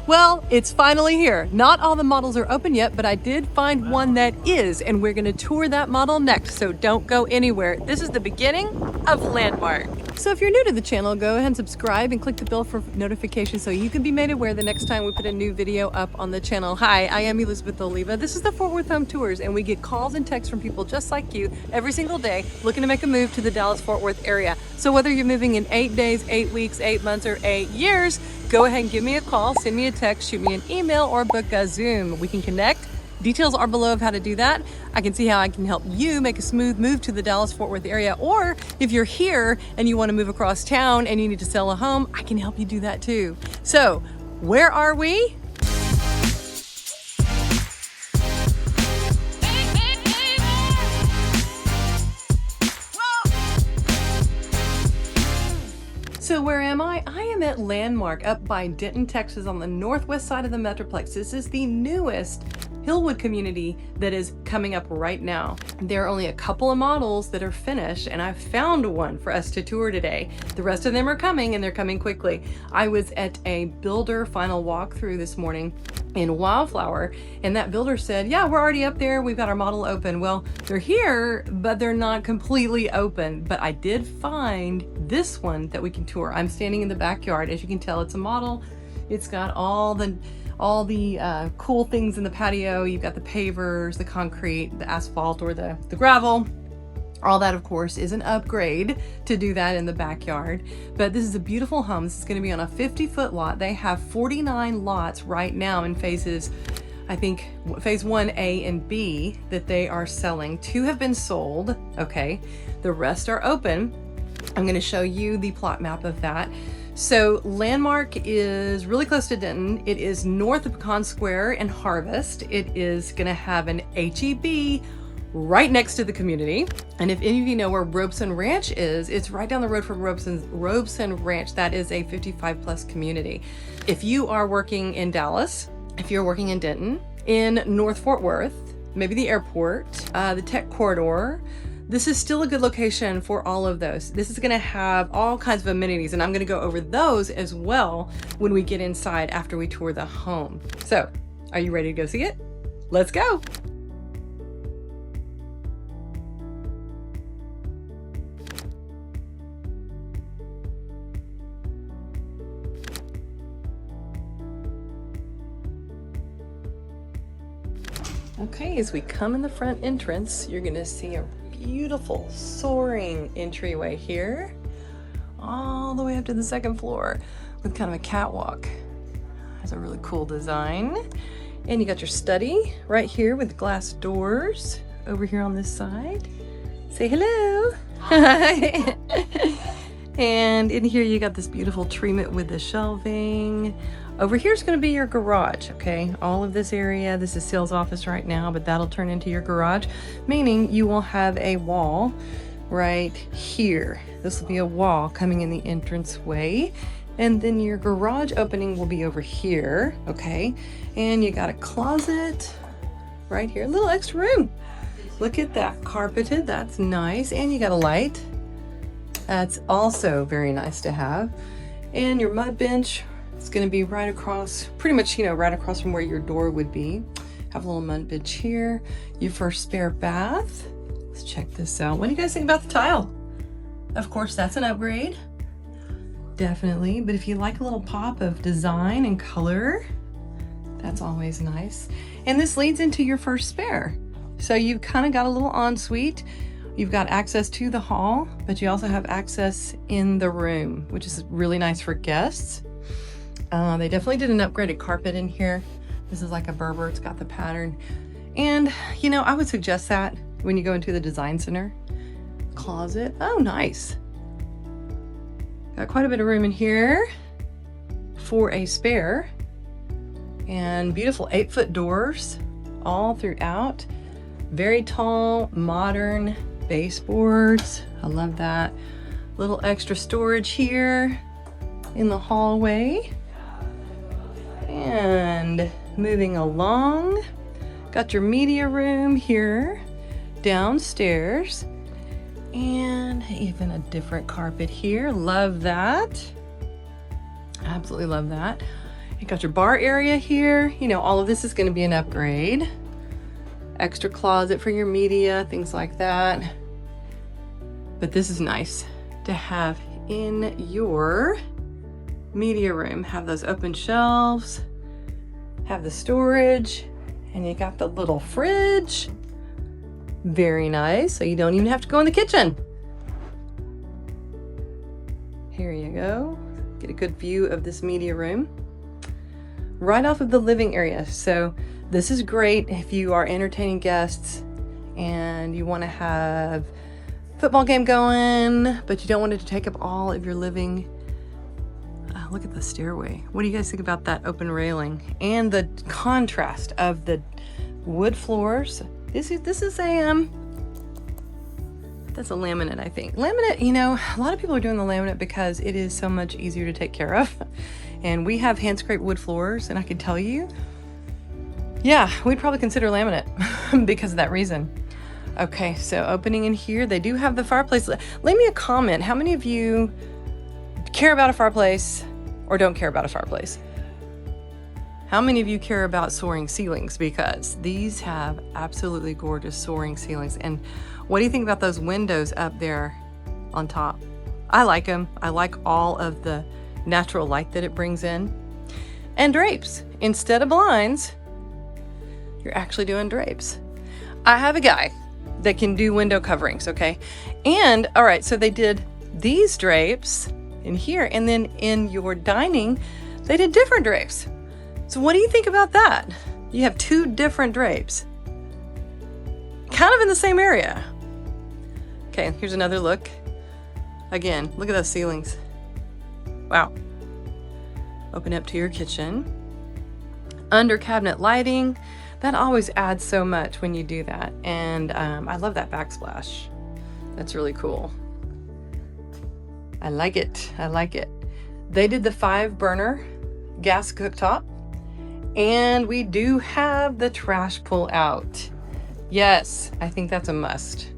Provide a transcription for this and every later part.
Well, it's finally here. Not all the models are open yet, but I did find one that is, and we're gonna tour that model next, so don't go anywhere. This is the beginning of Landmark. So if you're new to the channel, go ahead and subscribe and click the bell for notifications so you can be made aware the next time we put a new video up on the channel. Hi, I am Elizabeth Oliva. This is the Fort Worth Home Tours, and we get calls and texts from people just like you every single day looking to make a move to the Dallas-Fort Worth area. So whether you're moving in 8 days, 8 weeks, 8 months, or 8 years, go ahead and give me a call, send me a text, shoot me an email, or book a Zoom. We can connect. Details are below of how to do that. I can see how I can help you make a smooth move to the Dallas-Fort Worth area, or if you're here and you want to move across town and you need to sell a home, I can help you do that too. So, where are we? So where am I? I am at Landmark up by Denton, Texas on the northwest side of the Metroplex. This is the newest Hillwood community that is coming up right now. There are only a couple of models that are finished, and I found one for us to tour today. The rest of them are coming, and they're coming quickly. I was at a builder final walkthrough this morning in Wildflower, and that builder said, yeah, we're already up there, we've got our model open. Well, they're here, but they're not completely open. But I did find this one that we can tour. I'm standing in the backyard. As you can tell, it's a model. It's got all the cool things in the patio. You've got the pavers, the concrete, the asphalt, or the gravel. All that, of course, is an upgrade to do that in the backyard. But this is a beautiful home. This is going to be on a 50-foot lot. They have 49 lots right now in phases, I think, phase 1A and B that they are selling. 2 have been sold, okay? The rest are open. I'm going to show you the plot map of that. So Landmark is really close to Denton. It is north of Pecan Square and Harvest. It is going to have an HEB right next to the community. And if any of you know where Robeson Ranch is, it's right down the road from Robeson Ranch. That is a 55+ community. If you are working in Dallas, if you're working in Denton, in North Fort Worth, maybe the airport, the tech corridor, this is still a good location for all of those. This is gonna have all kinds of amenities, and I'm gonna go over those as well when we get inside after we tour the home. So, are you ready to go see it? Let's go. Okay, as we come in the front entrance, you're gonna see a beautiful soaring entryway here, all the way up to the second floor with kind of a catwalk. It's a really cool design. And you got your study right here with glass doors over here on this side. Say hello. And in here you got this beautiful treatment with the shelving. Over here is going to be your garage, okay? All of this area, this is sales office right now, but that'll turn into your garage, meaning you will have a wall right here. This will be a wall coming in the entranceway, and then your garage opening will be over here, okay? And you got a closet right here, a little extra room. Look at that, carpeted, that's nice. And you got a light. That's also very nice to have. And your mud bench, it's going to be right across, pretty much, right across from where your door would be. Have a little mud bench here. Your first spare bath. Let's check this out. What do you guys think about the tile? Of course, that's an upgrade. Definitely. But if you like a little pop of design and color, that's always nice. And this leads into your first spare. So you've kind of got a little ensuite. You've got access to the hall, but you also have access in the room, which is really nice for guests. They definitely did an upgraded carpet in here. This is like a Berber, it's got the pattern. And, I would suggest that when you go into the design center. Closet, oh, nice. Got quite a bit of room in here for a spare. And beautiful 8-foot doors all throughout. Very tall, modern baseboards. I love that. Little extra storage here in the hallway. And moving along, got your media room here downstairs, and even a different carpet here. Love that. Absolutely love that. You got your bar area here. You know, all of this is going to be an upgrade. Extra closet for your media, things like that. But this is nice to have in your media room. Have those open shelves, have the storage, and you got the little fridge. Very nice, so you don't even have to go in the kitchen. Here you go. Get a good view of this media room. Right off of the living area. So this is great if you are entertaining guests and you want to have a football game going, but you don't want it to take up all of your living. Look at the stairway. What do you guys think about that open railing and the contrast of the wood floors? This is a that's a laminate, I think. Laminate, you know, a lot of people are doing the laminate because it is so much easier to take care of. And we have hand scraped wood floors, and I can tell you, yeah, we'd probably consider laminate because of that reason. Okay, so opening in here, they do have the fireplace. Leave me a comment. How many of you care about a fireplace or don't care about a fireplace? How many of you care about soaring ceilings? Because these have absolutely gorgeous soaring ceilings. And what do you think about those windows up there on top? I like them. I like all of the natural light that it brings in. And drapes. Instead of blinds, you're actually doing drapes. I have a guy that can do window coverings, okay? And, all right, so they did these drapes in here, and then in your dining, they did different drapes. So what do you think about that? You have two different drapes, kind of in the same area. Okay, here's another look. Again, look at those ceilings. Wow. Open up to your kitchen. Under cabinet lighting, that always adds so much when you do that. And I love that backsplash. That's really cool. I like it. I like it. They did the 5-burner gas cooktop. And we do have the trash pull out. Yes, I think that's a must.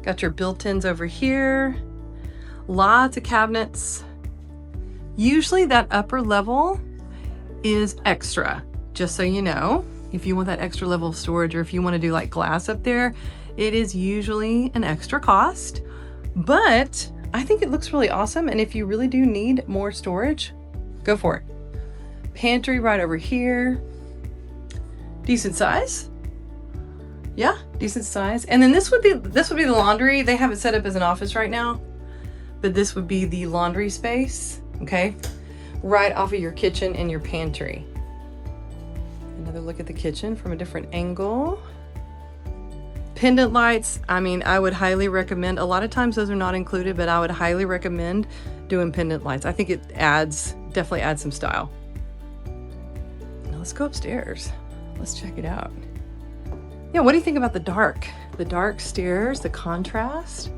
Got your built-ins over here. Lots of cabinets. Usually that upper level is extra, just so you know. If you want that extra level of storage, or if you want to do like glass up there, it is usually an extra cost. But I think it looks really awesome. And if you really do need more storage, go for it. Pantry right over here. Decent size. Yeah, decent size. And then this would be the laundry. They have it set up as an office right now, but this would be the laundry space, okay? Right off of your kitchen and your pantry. Another look at the kitchen from a different angle. Pendant lights, I mean, I would highly recommend, a lot of times those are not included, but I would highly recommend doing pendant lights. I think it definitely adds some style. Now let's go upstairs. Let's check it out. Yeah, what do you think about the dark stairs, the contrast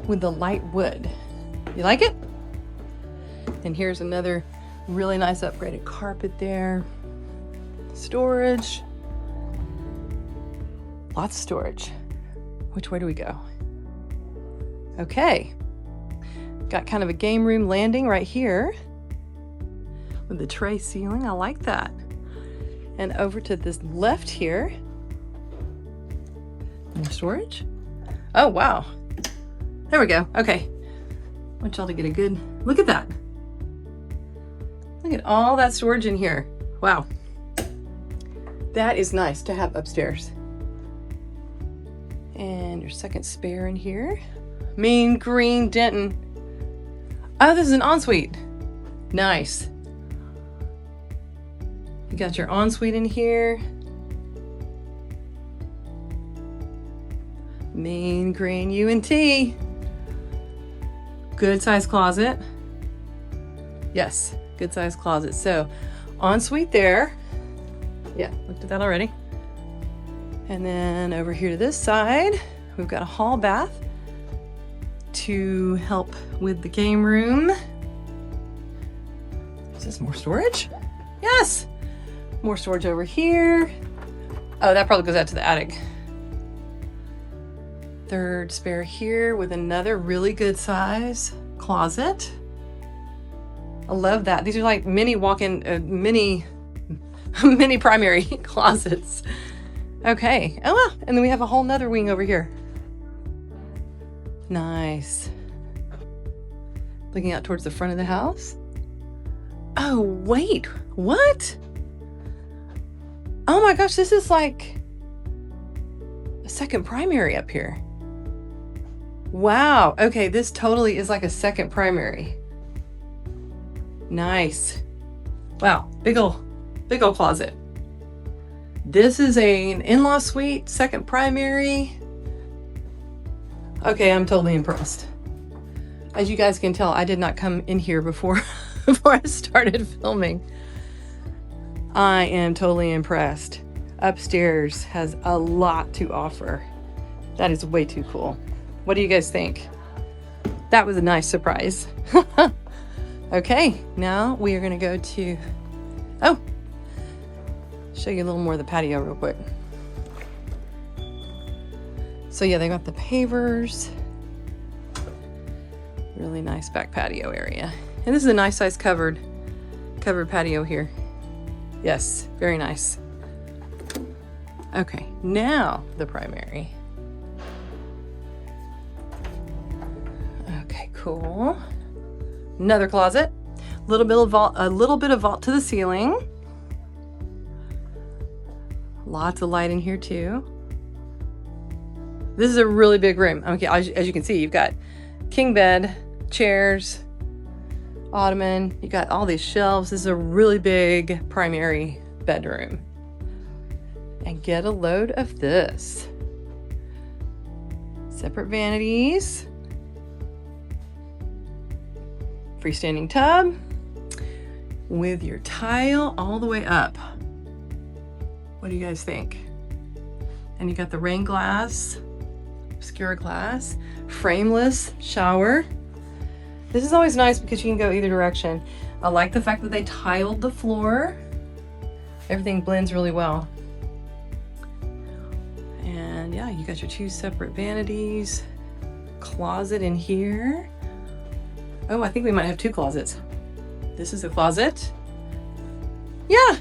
with the light wood? You like it? And here's another really nice upgraded carpet there. Storage. Lots of storage. Which way do we go? Okay. Got kind of a game room landing right here with the tray ceiling. I like that. And over to this left here, more storage. Oh, wow. There we go. Okay. I want y'all to get a good look at that. Look at all that storage in here. Wow. That is nice to have upstairs. And your second spare in here. Mean green Denton. Oh, this is an ensuite. Nice. You got your ensuite in here. Mean green UNT. Good size closet. Yes, good size closet. So, ensuite there. Yeah, looked at that already. And then over here to this side, we've got a hall bath to help with the game room. Is this more storage? Yes! More storage over here. Oh, that probably goes out to the attic. Third spare here with another really good size closet. I love that. These are like mini walk-in, mini primary closets. Okay. Oh, well. And then we have a whole nother wing over here. Nice. Looking out towards the front of the house. Oh, wait. What? Oh my gosh, this is like a second primary up here. Wow. Okay, this totally is like a second primary. Nice. Wow. Big ol' closet. This is an in-law suite, second primary. Okay, I'm totally impressed. As you guys can tell, I did not come in here before I started filming. I am totally impressed. Upstairs has a lot to offer. That is way too cool. What do you guys think? That was a nice surprise. Okay, now we are gonna go to, show you a little more of the patio real quick. So yeah, they got the pavers. Really nice back patio area. And this is a nice size covered patio here. Yes, very nice. Okay, now the primary. Okay, cool. Another closet. A little bit of vault to the ceiling. Lots of light in here too. This is a really big room. Okay, as you can see, you've got king bed, chairs, ottoman. You got all these shelves. This is a really big primary bedroom. And get a load of this. Separate vanities. Freestanding tub with your tile all the way up. What do you guys think? And you got the rain glass, obscura glass, frameless shower. This is always nice because you can go either direction. I like the fact that they tiled the floor. Everything blends really well. And yeah, you got your two separate vanities, closet in here. Oh, I think we might have two closets. This is a closet. Yeah,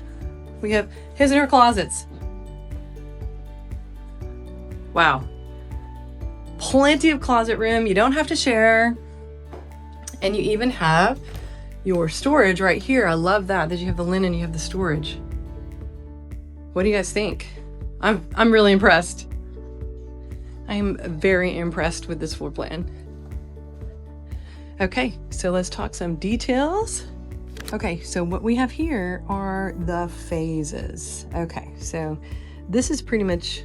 we have his and her closets. Wow. Plenty of closet room. You don't have to share. And you even have your storage right here. I love that you have the linen, you have the storage. What do you guys think? I'm really impressed. I am very impressed with this floor plan. Okay, so let's talk some details. Okay, so what we have here are the phases. Okay, so this is pretty much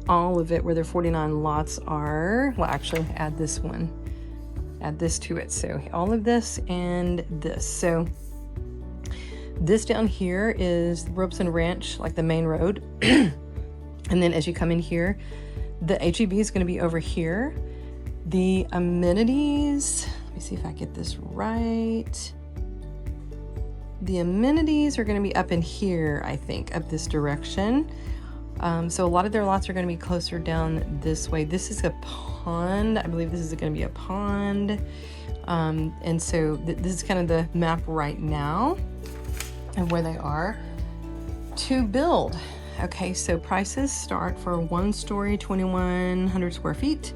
all of it where their 49 lots are. Well, actually, add this one. Add this to it. So all of this and this. So this down here is Robeson Ranch, like the main road. And then as you come in here, the HEB is going to be over here. The amenities, let me see if I get this right. The amenities are going to be up in here, I think, up this direction. So a lot of their lots are going to be closer down this way. This is a pond. I believe this is going to be a pond. And so this is kind of the map right now and where they are to build. Okay, so prices start for 1-story, 2,100 square feet,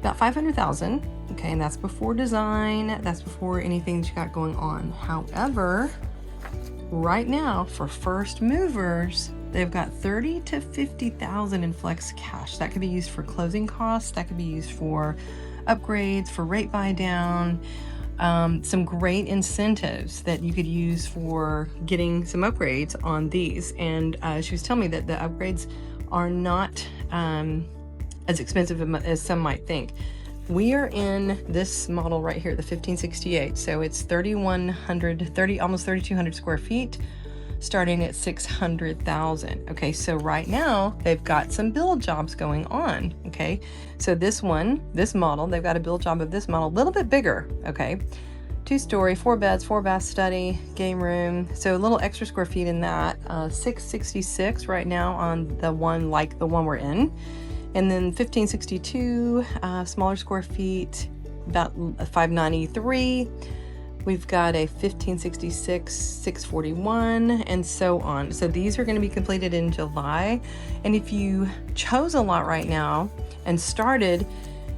about 500,000. Okay, and that's before design. That's before anything that you got going on. However, right now for first movers, they've got 30 to 50,000 in flex cash. That could be used for closing costs. That could be used for upgrades, for rate buy down. Some great incentives that you could use for getting some upgrades on these. And she was telling me that the upgrades are not as expensive as some might think. We are in this model right here, the 1568. So it's 3,130, almost 3,200 square feet, starting at 600,000. Okay, so right now they've got some build jobs going on. Okay, so this model, they've got a build job of this model, a little bit bigger. Okay, 2-story, 4 beds, 4 bath study, game room. So a little extra square feet in that. 666 right now on the one like the one we're in. And then 1562, smaller square feet, about 593. We've got a 1566, 641, and so on. So these are going to be completed in July. And if you chose a lot right now and started,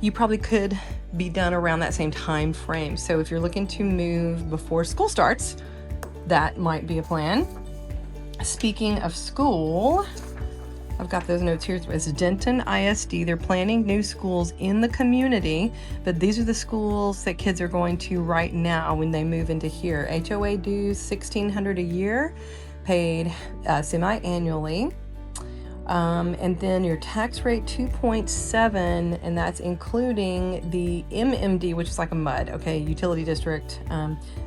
you probably could be done around that same time frame. So if you're looking to move before school starts, that might be a plan. Speaking of school, I've got those notes here. It's Denton ISD. They're planning new schools in the community, but these are the schools that kids are going to right now when they move into here. HOA dues, $1,600 a year, paid semi-annually. And then your tax rate 2.7, and that's including the MMD, which is like a MUD, okay, utility district,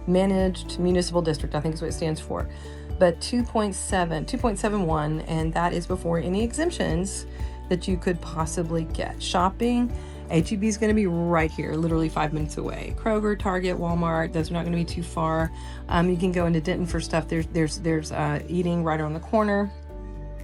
managed municipal district, I think is what it stands for. But 2.71, and that is before any exemptions that you could possibly get. Shopping, HEB is going to be right here, literally 5 minutes away. Kroger, Target, Walmart, those are not going to be too far. You can go into Denton for stuff. There's eating right around the corner,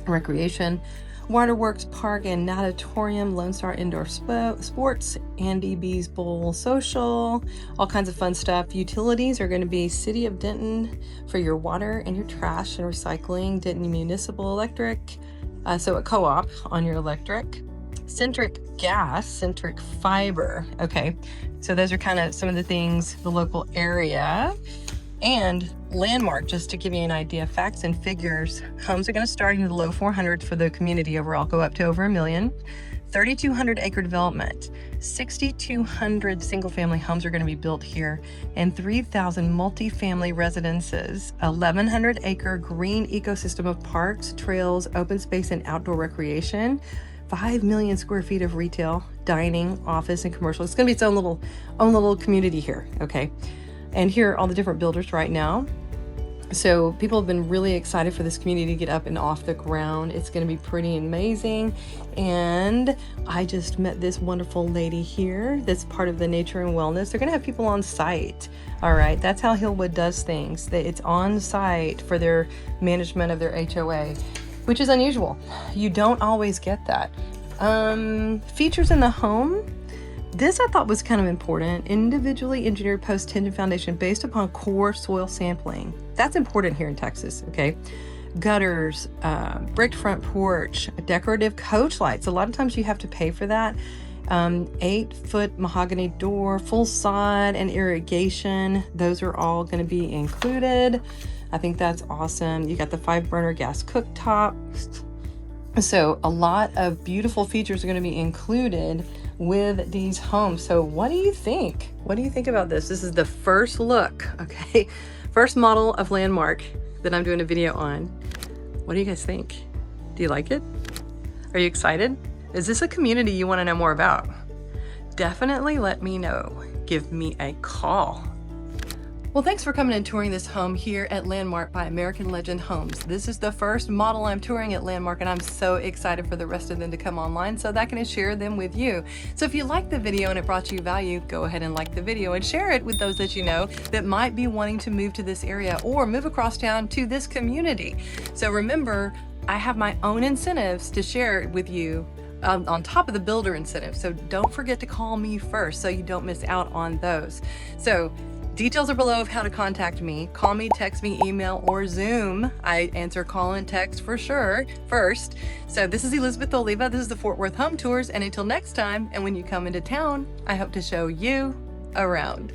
recreation, Waterworks Park and Natatorium, Lone Star Indoor Sports, Andy B's Bowl Social, all kinds of fun stuff. Utilities are going to be City of Denton for your water and your trash and recycling, Denton Municipal Electric, so a co-op on your electric, Centric Gas, Centric Fiber. Okay, so those are kind of some of the things, the local area. And Landmark, just to give you an idea, facts and figures, homes are going to start in the low 400s for the community overall, go up to over $1 million. 3,200 acre development, 6,200 single family homes are going to be built here, and 3,000 multifamily residences, 1,100 acre green ecosystem of parks, trails, open space, and outdoor recreation, 5 million square feet of retail, dining, office, and commercial. It's going to be its own little community here, okay? And here are all the different builders right now. So people have been really excited for this community to get up and off the ground. It's going to be pretty amazing. And I just met this wonderful lady here that's part of the nature and wellness. They're going to have people on site. All right, that's how Hillwood does things. It's on site for their management of their HOA, which is unusual. You don't always get that. Features in the home. This I thought was kind of important. Individually engineered post-tension foundation based upon core soil sampling. That's important here in Texas, okay? Gutters, bricked front porch, decorative coach lights. A lot of times you have to pay for that. 8-foot mahogany door, full sod, and irrigation. Those are all going to be included. I think that's awesome. You got the 5-burner gas cooktop. So a lot of beautiful features are going to be included with these homes. So what do you think? What do you think about this? This is the first look, okay? First model of Landmark that I'm doing a video on. What do you guys think? Do you like it? Are you excited? Is this a community you want to know more about? Definitely let me know. Give me a call. Well, thanks for coming and touring this home here at Landmark by American Legend Homes. This is the first model I'm touring at Landmark, and I'm so excited for the rest of them to come online so that I can share them with you. So if you liked the video and it brought you value, go ahead and like the video and share it with those that you know that might be wanting to move to this area or move across town to this community. So remember, I have my own incentives to share with you on top of the builder incentive. So don't forget to call me first so you don't miss out on those. So details are below of how to contact me. Call me, text me, email, or Zoom. I answer call and text for sure first. So this is Elizabeth Oliva. This is the Fort Worth Home Tours. And until next time, and when you come into town, I hope to show you around.